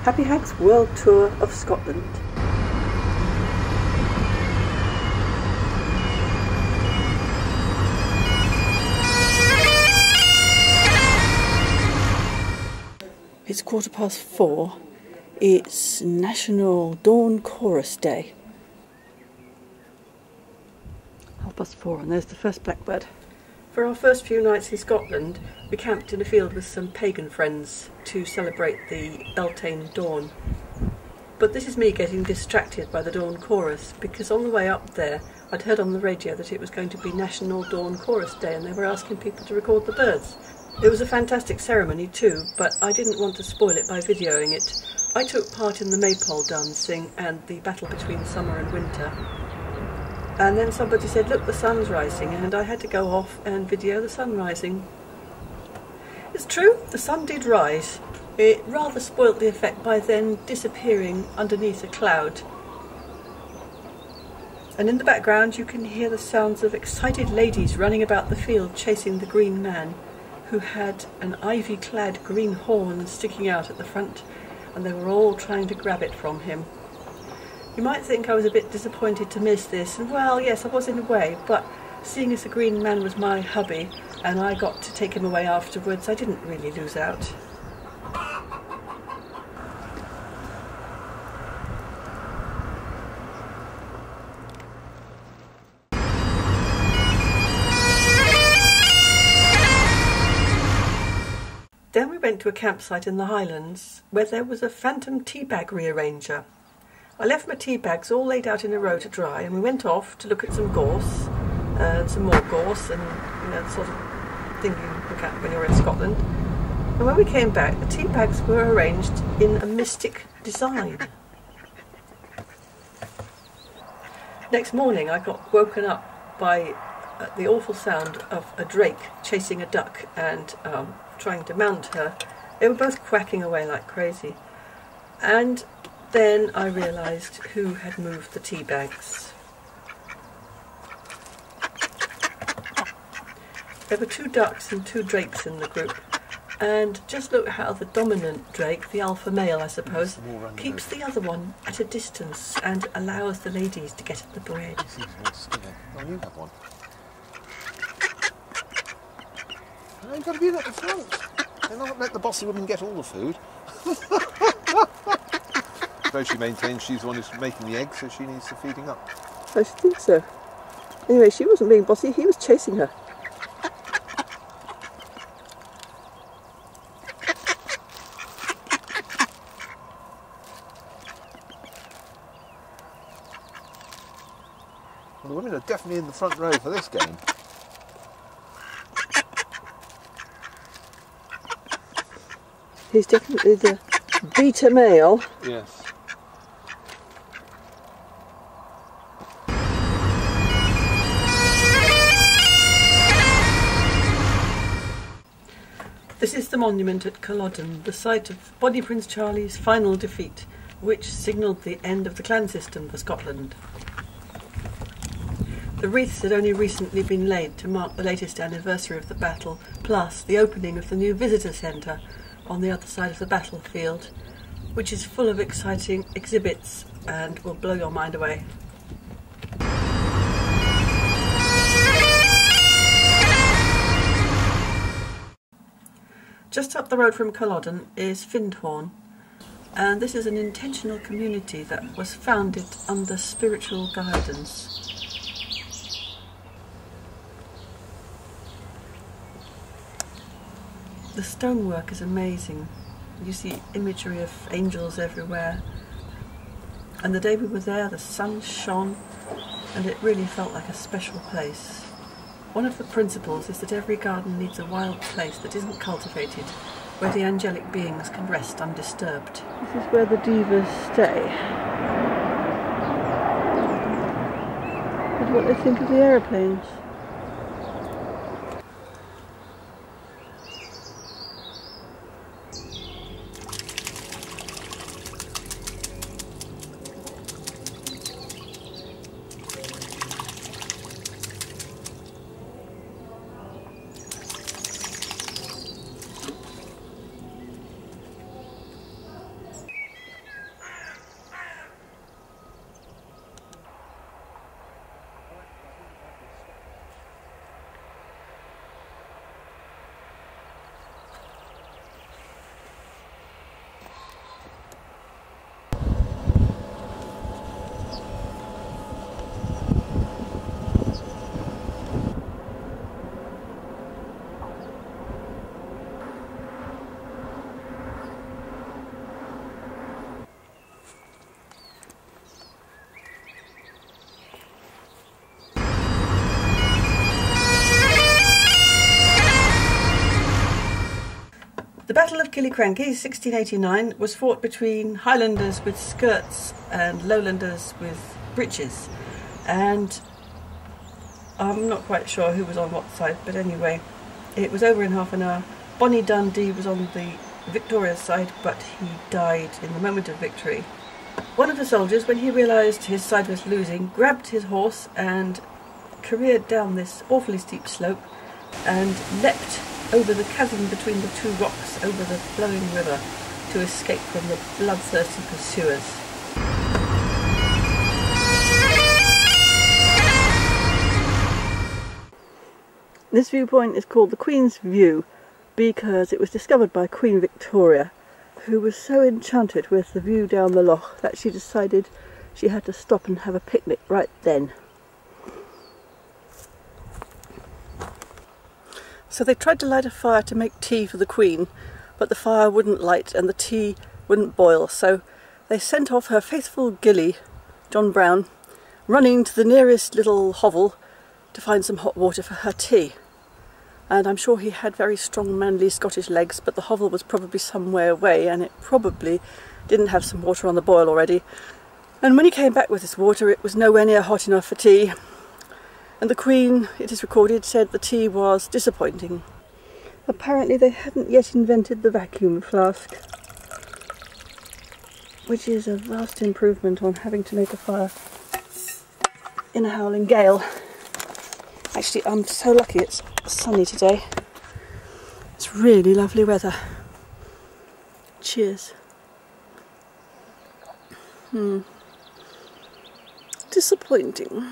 HappyHag's World Tour of Scotland. It's 4:15. It's National Dawn Chorus Day. 4:30, and there's the first blackbird. For our first few nights in Scotland, we camped in a field with some pagan friends to celebrate the Beltane dawn. But this is me getting distracted by the dawn chorus, because on the way up there I'd heard on the radio that it was going to be National Dawn Chorus Day and they were asking people to record the birds. It was a fantastic ceremony too, but I didn't want to spoil it by videoing it. I took part in the maypole dancing and the battle between summer and winter. And then somebody said, look, the sun's rising, and I had to go off and video the sun rising. It's true, the sun did rise. It rather spoilt the effect by then disappearing underneath a cloud. And in the background you can hear the sounds of excited ladies running about the field chasing the green man, who had an ivy-clad green horn sticking out at the front, and they were all trying to grab it from him. You might think I was a bit disappointed to miss this, and well, yes, I was in a way, but seeing as the green man was my hubby and I got to take him away afterwards, I didn't really lose out. Then we went to a campsite in the Highlands where there was a phantom teabag rearranger. I left my tea bags all laid out in a row to dry, and we went off to look at some gorse, some more gorse, and the sort of thing you look at when you're in Scotland. And when we came back, the tea bags were arranged in a mystic design. Next morning I got woken up by the awful sound of a drake chasing a duck and trying to mount her. They were both quacking away like crazy. And then I realised who had moved the tea bags. There were 2 ducks and 2 drakes in the group, and just look how the dominant drake, the alpha male I suppose, keeps the other one at a distance and allows the ladies to get at the bread. Oh, you have one. Oh, you've got to be at the front. They'll not let the bossy woman get all the food. Though she maintains she's the one who's making the eggs, so she needs the feeding up. I should think so. Anyway, she wasn't being bossy, he was chasing her. Well, the women are definitely in the front row for this game. He's definitely the beta male. Yes. This is the monument at Culloden, the site of Bonnie Prince Charlie's final defeat, which signalled the end of the clan system for Scotland. The wreaths had only recently been laid to mark the latest anniversary of the battle, plus the opening of the new visitor centre on the other side of the battlefield, which is full of exciting exhibits and will blow your mind away. Just up the road from Culloden is Findhorn, and this is an intentional community that was founded under spiritual guidance. The stonework is amazing. You see imagery of angels everywhere, and the day we were there the sun shone and it really felt like a special place. One of the principles is that every garden needs a wild place that isn't cultivated, where the angelic beings can rest undisturbed. This is where the divas stay. What do they think of the aeroplanes? of Killiecrankie, 1689, was fought between Highlanders with skirts and Lowlanders with breeches, and I'm not quite sure who was on what side, but anyway, it was over in half an hour. Bonnie Dundee was on the victorious side, but he died in the moment of victory. One of the soldiers, when he realised his side was losing, grabbed his horse and careered down this awfully steep slope and leapt over the chasm between the two rocks over the flowing river to escape from the bloodthirsty pursuers. This viewpoint is called the Queen's View because it was discovered by Queen Victoria, who was so enchanted with the view down the loch that she decided she had to stop and have a picnic right then. So they tried to light a fire to make tea for the Queen, but the fire wouldn't light and the tea wouldn't boil, so they sent off her faithful gillie, John Brown, running to the nearest little hovel to find some hot water for her tea. And I'm sure he had very strong manly Scottish legs, but the hovel was probably some way away and it probably didn't have some water on the boil already. And when he came back with this water, it was nowhere near hot enough for tea. And the Queen, it is recorded, said the tea was disappointing. Apparently they hadn't yet invented the vacuum flask, which is a vast improvement on having to make a fire in a howling gale. Actually, I'm so lucky it's sunny today. It's really lovely weather. Cheers. Disappointing.